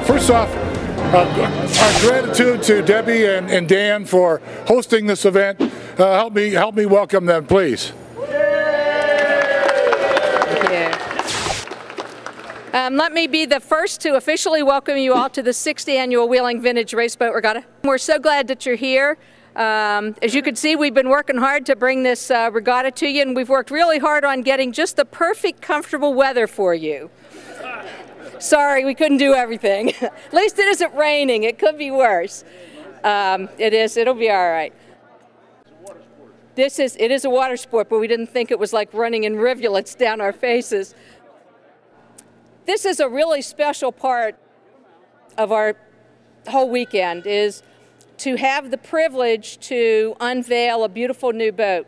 First off, our gratitude to Debbie and Dan for hosting this event. Help me welcome them, please. Let me be the first to officially welcome you all to the 6th Annual Wheeling Vintage Raceboat Regatta. We're so glad that you're here. As you can see, we've been working hard to bring this regatta to you, and we've worked really hard on getting just the perfect, comfortable weather for you. Sorry, we couldn't do everything. At least it isn't raining. It could be worse. It is. It'll be all right. It is a water sport, but we didn't think it was like running in rivulets down our faces. This is a really special part of our whole weekend, is to have the privilege to unveil a beautiful new boat.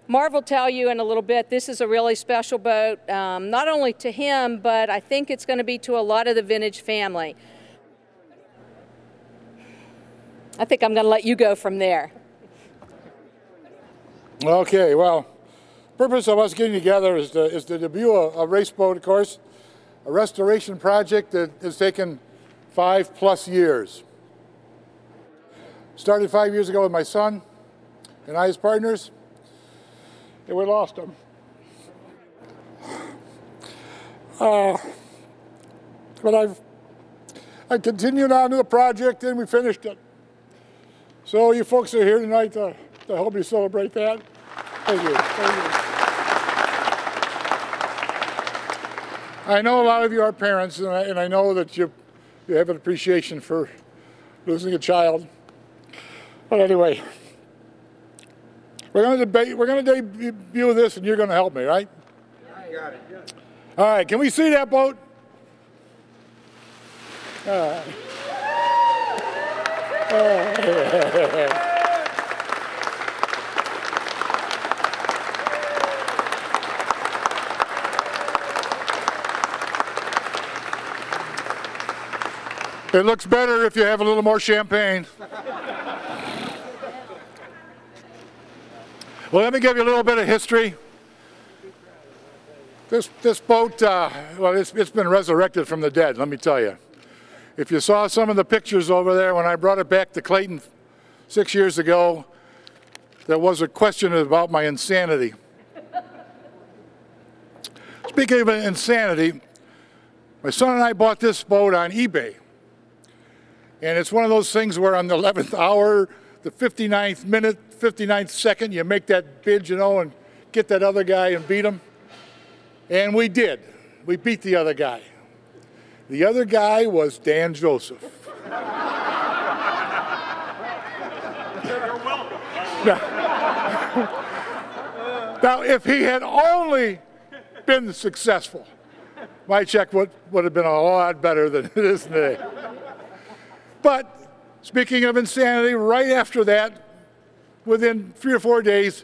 Marv will tell you in a little bit, this is a really special boat, not only to him, but I think it's going to be to a lot of the vintage family. I think I'm going to let you go from there. Okay, well, the purpose of us getting together is to debut a race boat, of course, a restoration project that has taken 5+ years. Started 5 years ago with my son and I as partners, and we lost him. But I continued on to the project and we finished it. So you folks are here tonight to help me celebrate that. Thank you. Thank you. I know a lot of you are parents, and I know that you have an appreciation for losing a child. But anyway, we're going to debut this, and you're going to help me, right? I got it. All right, can we see that boat? It looks better if you have a little more champagne. Well, let me give you a little bit of history. This boat, well, it's been resurrected from the dead, let me tell you. If you saw some of the pictures over there when I brought it back to Clayton 6 years ago, there was a question about my insanity. Speaking of insanity, my son and I bought this boat on eBay. And it's one of those things where on the 11th hour, the 59th minute, 59th second, you make that bid, you know, and get that other guy and beat him. And we did. We beat the other guy. The other guy was Dan Joseph. You're welcome. Now, if he had only been successful, my check would have been a lot better than it is today. But speaking of insanity, right after that, within 3 or 4 days,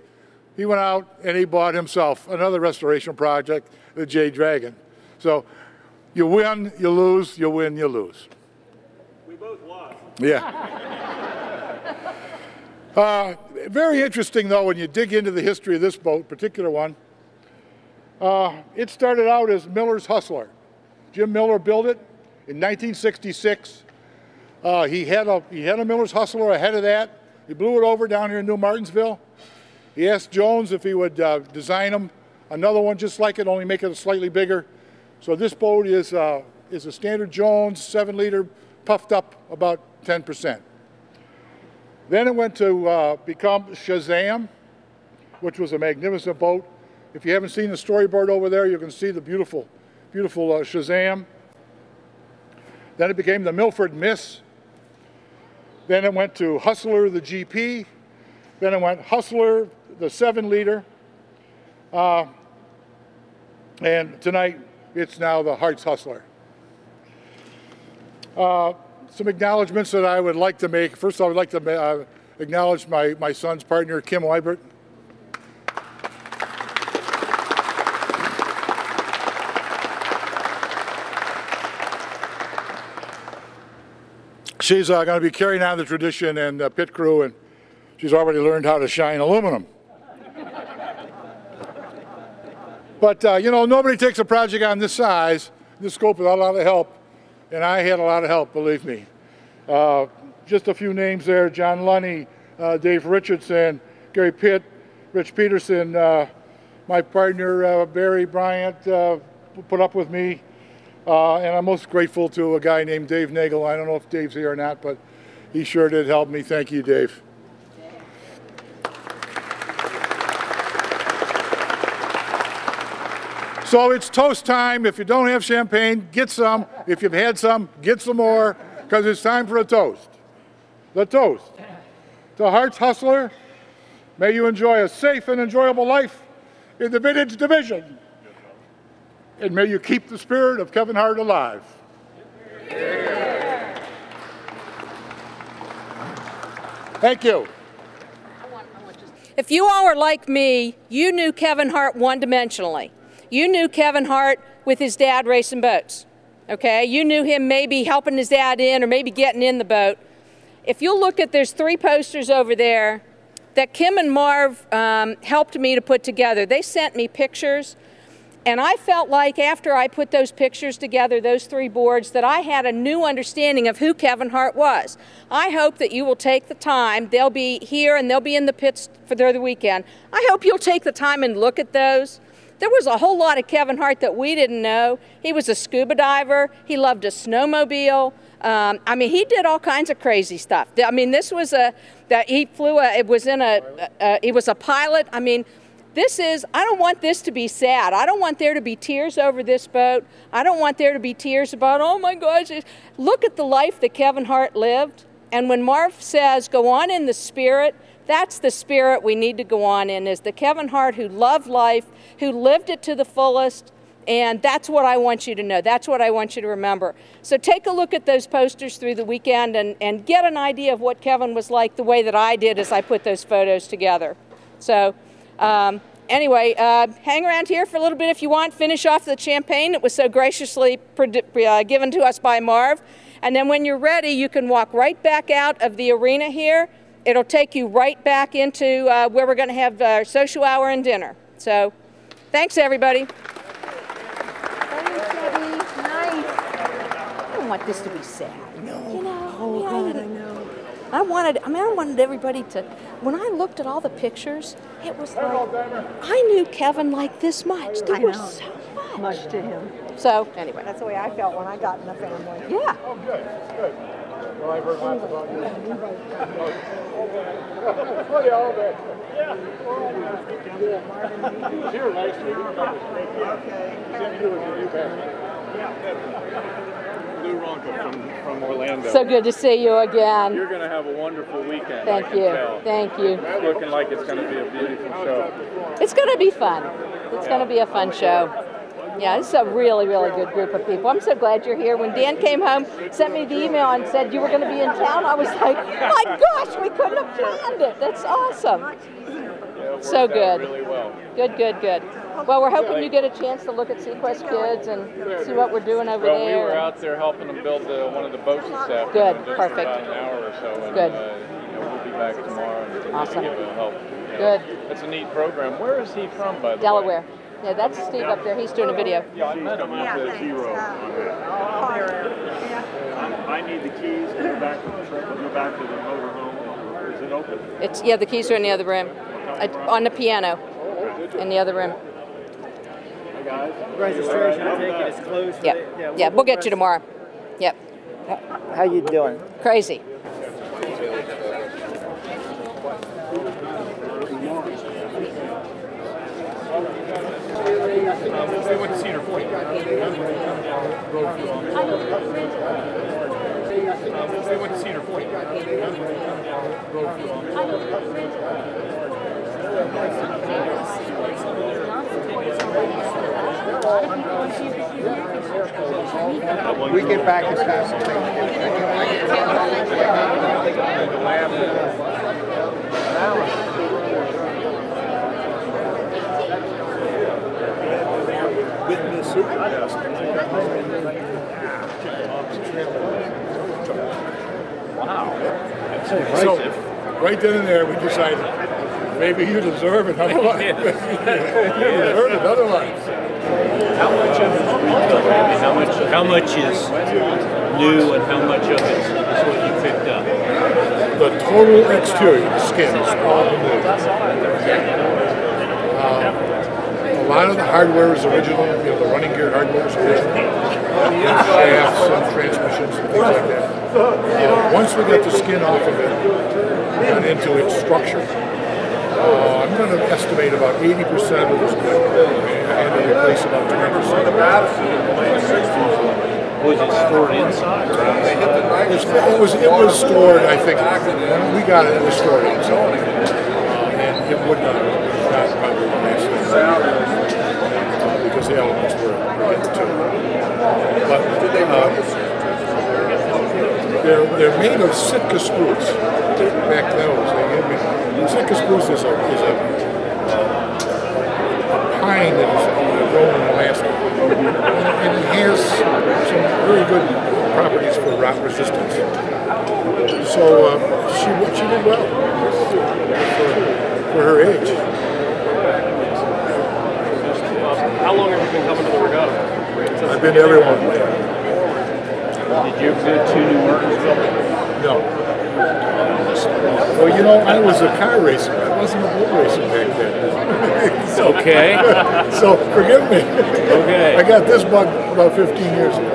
he went out and he bought himself another restoration project, the Jade Dragon. So you win, you lose, you win, you lose. We both lost. Yeah. Very interesting, though, when you dig into the history of this boat, particular one. It started out as Miller's Hustler. Jim Miller built it in 1966. He had a Miller's Hustler ahead of that. He blew it over down here in New Martinsville. He asked Jones if he would design him another one just like it, only make it slightly bigger. So this boat is a standard Jones 7-liter, puffed up about 10%. Then it went to become Shazam, which was a magnificent boat. If you haven't seen the storyboard over there, you can see the beautiful, beautiful Shazam. Then it became the Milford Miss. Then it went to Hustler, the GP. Then it went Hustler, the 7-liter. And tonight, it's now the Hart Hustler. Some acknowledgments that I would like to make. First, I would like to acknowledge my son's partner, Kim Weibert. She's going to be carrying on the tradition and pit crew, and she's already learned how to shine aluminum. But, you know, nobody takes a project on this size, this scope, without a lot of help. and I had a lot of help, believe me. Just a few names there: John Lunny, Dave Richardson, Gary Pitt, Rich Peterson, my partner Barry Bryant put up with me, and I'm most grateful to a guy named Dave Nagel. I don't know if Dave's here or not, but he sure did help me. Thank you, Dave. So it's toast time. If you don't have champagne, get some. If you've had some, get some more, because it's time for a toast. The toast. To Hart Hustler, may you enjoy a safe and enjoyable life in the vintage division. And may you keep the spirit of Kevin Hart alive. Thank you. If you all are like me, you knew Kevin Hart one-dimensionally. You knew Kevin Hart with his dad racing boats, okay? You knew him maybe helping his dad in or maybe getting in the boat. If you'll look at, there's 3 posters over there that Kim and Marv helped me to put together. They sent me pictures, and I felt like after I put those pictures together, those 3 boards, that I had a new understanding of who Kevin Hart was. I hope that you will take the time. They'll be here and they'll be in the pits for the weekend. I hope you'll take the time and look at those. There was a whole lot of Kevin Hart that we didn't know. He was a scuba diver. He loved a snowmobile. I mean, he did all kinds of crazy stuff. I mean, this was he was a pilot. I mean, I don't want this to be sad. I don't want there to be tears over this boat. I don't want there to be tears about, oh my gosh, look at the life that Kevin Hart lived. And when Marv says, go on in the spirit, that's the spirit we need to go on in, is the Kevin Hart who loved life, who lived it to the fullest, and that's what I want you to know. That's what I want you to remember. So take a look at those posters through the weekend and get an idea of what Kevin was like the way that I did as I put those photos together. So anyway, hang around here for a little bit if you want. Finish off the champagne that was so graciously given to us by Marv. And then when you're ready, you can walk right back out of the arena here. It'll take you right back into where we're going to have our social hour and dinner. So, thanks everybody. Thanks, Debbie. Nice. I don't want this to be sad. No. You know. Oh God, I know. I wanted everybody to. When I looked at all the pictures, it was like I knew Kevin like this much. There was so much to him. So anyway, that's the way I felt when I got in the family. Yeah. Oh, good, good. Well, I've heard lots about you. Oh, yeah, all that. Yeah. He was here last week. Okay. Same you as your new band. Lou Ronco from Orlando. So good to see you again. You're going to have a wonderful weekend. Thank you. Thank you. It's looking like it's going to be a beautiful show. It's going to be fun. It's going to be a fun show. Yeah, this is a really, really good group of people. I'm so glad you're here. When Dan came home, sent me the email and said you were going to be in town, I was like, my gosh, we couldn't have planned it. That's awesome. Yeah, so good. Really well. Good, good, good. Well, we're hoping you get a chance to look at Sequest Kids and see what we're doing over there. Well, we were out there helping them build one of the boats this afternoon. Good, just perfect. About an hour or so. And, good. We'll be back tomorrow and awesome. give help. Good. It's a neat program. Where is he from, by the way? Delaware. Yeah, that's Steve up there. He's doing a video. Yeah, I met him at the Zero. I need the keys to go back to the motorhome. Is it open? The keys are in the other room. On the piano. In the other room. Hey guys. Registration ticket is closed. Yep. Yeah, we'll get you tomorrow. Yep. How you doing? Crazy. They went to Cedar Point. They went to Cedar Point. We get back as fast as we Wow. That's So, right then and there, we decided maybe you deserve another life. You deserve another life. How much is new and how much of it is what you picked up? The total exterior, the skin, is all new. A lot of the hardware is original, you know, the running gear hardware is original. Shafts and transmissions and things like that. Once we get the skin off of it and into its structure, I'm going to estimate about 80% of it was good. I had to replace about 20%. Was it stored inside? It was stored, I think, when we got it was stored inside. And it would not probably last because the elements were into it. But they're made of Sitka spruce. Back then, Sitka spruce is a pine that is grown in Alaska. And it has some very good properties for rot resistance. So she did well for her age. How long have you been coming to the regatta? I've been to every one. Did you ever go to New Martinsville? No. Well, you know, I was a car racer. I wasn't a boat racer back then. Okay. So forgive me. Okay. I got this bug about 15 years ago.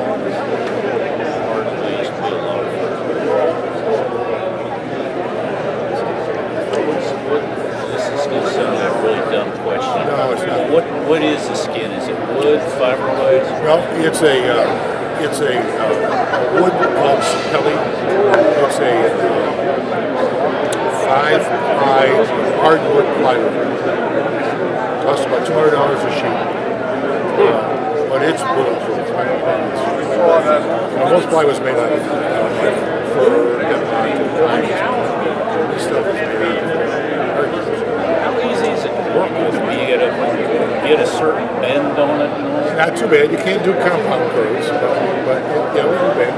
This is going to sound like a really dumb question. No, it's not. What is the skin? Is it wood, fiberglass? Well, it's a wood called Kelly. It's a 5-ply hardwood plywood. Costs about $200 a sheet. But it's bulletproof. Most plywood was made out of fur. This stuff is made out of hardwood. How easy is it to work with? You got to get a certain bend on it? Not too bad. You can't do compound curves, but yeah, we can bend.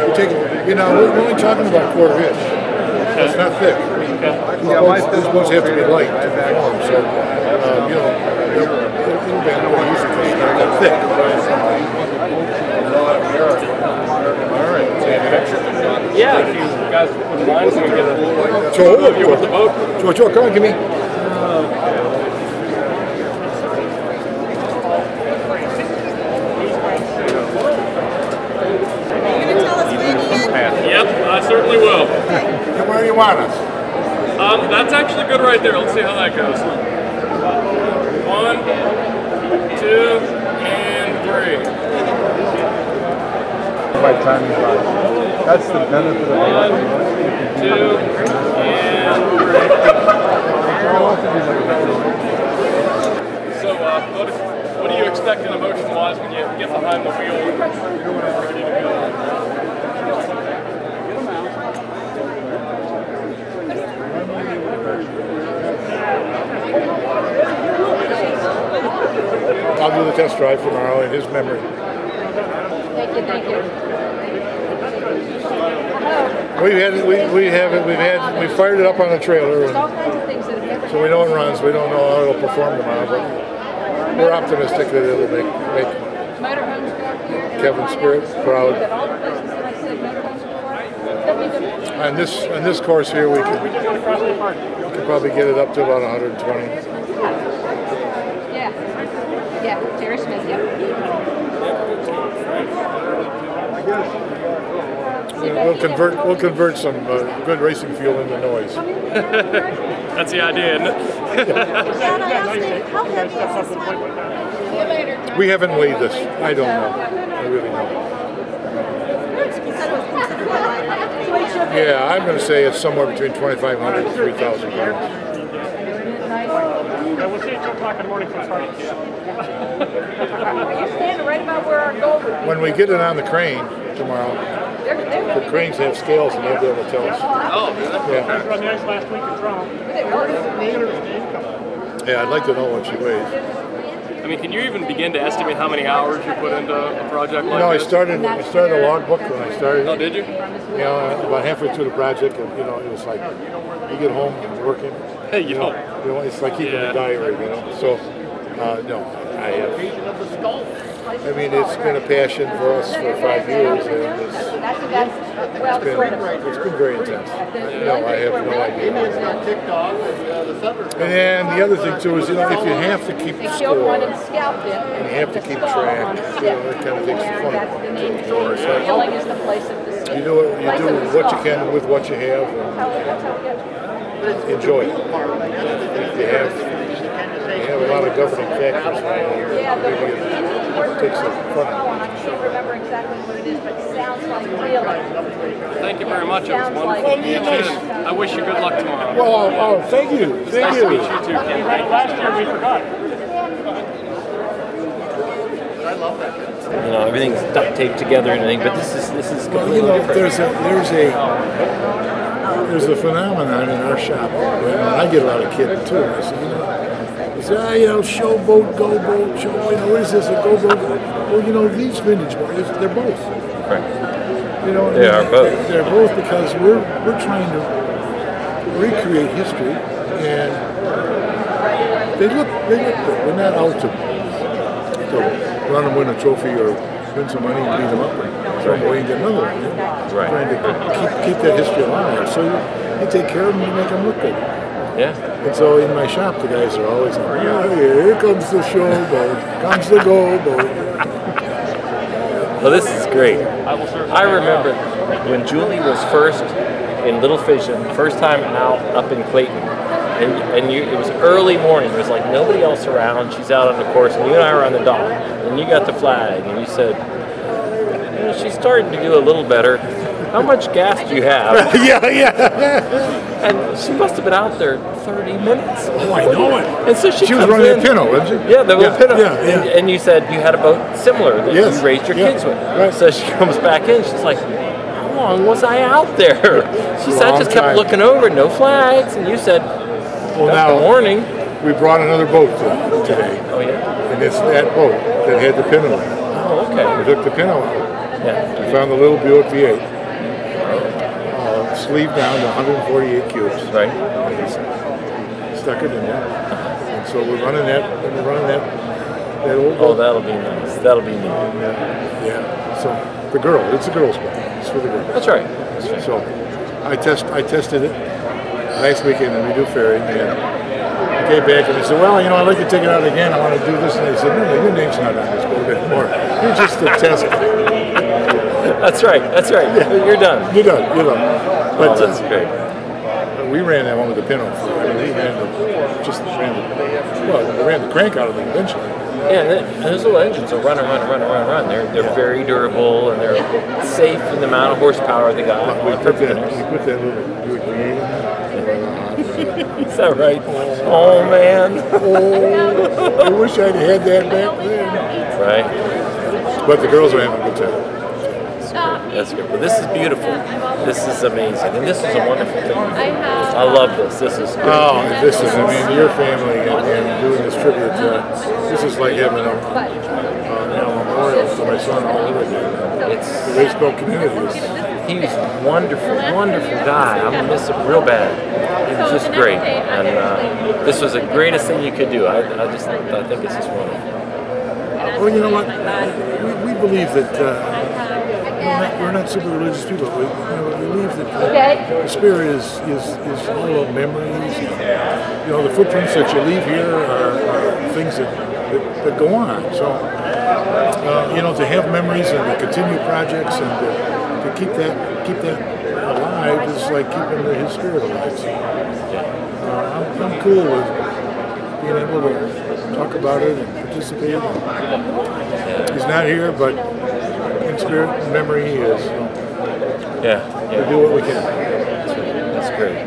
You take, you know, we're only talking about quarter inch. It's not thick. These boats have to be light to perform, so you know, it'll bend pretty easy because it's not that thick. All right. Yeah, if you guys wouldn't mind, so we get a Joe, you with the boat. Joe, come on, give me. Yep, I certainly will. Where do you want us? That's actually good right there. Let's see how that goes. 1, 2, and 3. By timing, that's the benefit of 1, 2, and 3. So, what are you expecting emotion-wise when you get behind the wheel and ready to go? I'll do the test drive tomorrow in his memory. Thank you. We fired it up on the trailer, There's all and kinds of things that have never so we know it runs. We don't know how it'll perform tomorrow, but we're optimistic that it'll make motorhomes go up here. and Kevin's find spirit out proud. that all the places that I said motorhomes before, On this course here, we can probably get it up to about 120. Yeah, Terry Smith, yep. We'll convert some good racing fuel into noise. That's the idea, isn't it? Dad, I asked him, how heavy is this one? We haven't weighed this. I don't know. I really don't. He said it was considerably lighter. Yeah, I'm going to say it's somewhere between 2,500 and 3,000 pounds. Yeah, we'll see you at 2 o'clock in the morning for the start. You're standing right about where our goal would be. When we get it on the crane tomorrow, the cranes have scales and they'll be able to tell us. Oh, really? Yeah. Run the ice last week in Toronto. Yeah, I'd like to know what she weighs. I mean, can you even begin to estimate how many hours you put into a project like I this? started a logbook when I started. Oh, did you? You know, about halfway through the project, and you know, it was like you get home and working. Hey, you know, it's like keeping a diary. You know, so no, I mean, it's been a passion for us for 5 years, and it's been very intense. No, I have no idea. And the other thing too is, you know, if you have to keep score and you have to keep track, you know, that kind of thing's fun. So you do what you can with what you have, and enjoy it. If you have a lot of governing factors, maybe it takes some fun. I can't remember exactly what it is, but it sounds like Wheeling. Thank you very much. It was wonderful to meet you. I wish you good luck tomorrow. Well, thank you. Thank Nice you. to meet you too, Ken. Last year we forgot. You know, everything's duct taped together and everything, but this is completely You know, different. there's a phenomenon in our shop, and I get a lot of kids too. I say, you know, showboat, go boat, show. You know, what is this? A go boat? Well, you know, these vintage boats, they're both. Right. You know, They are both. They're both because we're trying to recreate history, and they look good. We're not out to run and win a trophy or win some money and beat them up and throw them away and get another one. You know? Right. Trying to keep that history alive. So you take care of them and you make them look good. Yeah. And so in my shop, the guys are always like, yeah, here comes the showboat, comes the go-boat. Well, this is great. I remember when Julie was first in Little Fission, first time out up in Clayton, and it was early morning. There was like nobody else around. She's out on the course, and you and I were on the dock, and you got the flag, and you said, you know, she's starting to do a little better. How much gas do you have? yeah. And she must have been out there 30 minutes. Oh, I know it. And so she was comes running in. a pinnacle, wasn't she? Yeah, the pinnacle. Yeah. And you said you had a boat similar that you raised your kids with. Right. So she comes back in. She's like, how long was I out there? She said, I just kept looking over, no flags. And you said, well, now, the warning. We brought another boat today. Oh, yeah? And it's that boat that had the pinnacle. Oh, okay. We took the pinnacle out. Yeah. We found the little Buick V8. Sleeved down to 148 cubes. Right. Stuck it in there. And so we're running that old boat. Oh, that'll be nice. That'll be neat. Yeah. So the girl, it's a girl's boat. It's for the girl. That's right. So I tested it last weekend in Redo Ferry, and I came back and they said, well, you know, I'd like to take it out again. I want to do this. And they said, no, your name's not on this boat anymore. You're just the test. That's right. That's right. Yeah. You're done. You're done. But, that's great. We ran that one with the pinnacle. I mean, we ran the crank out of it eventually. Yeah, and those little engines will run. They're very durable and they're safe in the amount of horsepower they got. We put that little Buick V8 in there. Is that right? Oh man. Oh, I wish I'd had that back then. Right. But the girls are having a good time. That's good. Well, this is beautiful. This is amazing, and this is a wonderful thing. I love this. This is good. Oh, this is, I mean, your family and doing this tribute, this is like having a memorial for my son all over again. It's The raceboat community is. He was a wonderful, wonderful guy. I'm gonna miss him real bad. He was just great, and this was the greatest thing you could do. I think it's just wonderful. Well, you know what? We believe that we're not super religious people. We believe that the spirit is all about memories. And, you know, the footprints that you leave here are things that go on. So, you know, to have memories and to continue projects and to keep that alive is like keeping his spirit alive. So, I'm cool with being able to talk about it and participate. He's not here, but in spirit and memory he is. So we do what we can. That's great.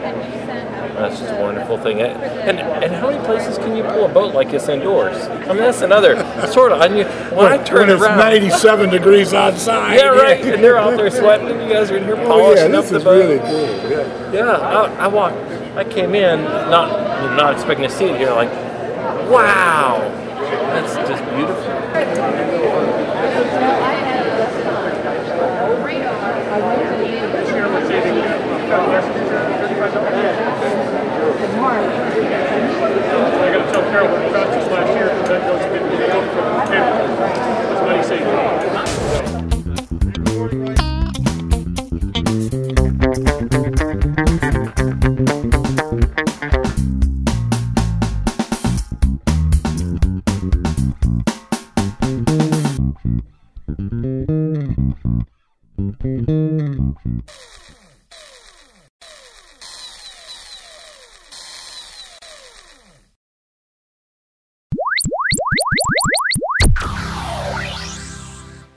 That's just a wonderful thing. And how many places can you pull a boat like this indoors? I mean, that's another sort of. When I turn around, it's 97 degrees outside. Yeah, right. And they're out there sweating, and you guys are in here polishing up the boat. Really cool. I came in not expecting to see it here. Like, wow, that's just beautiful. I got to tell Carol we got this last year because that goes to from Kevin. That's what he said.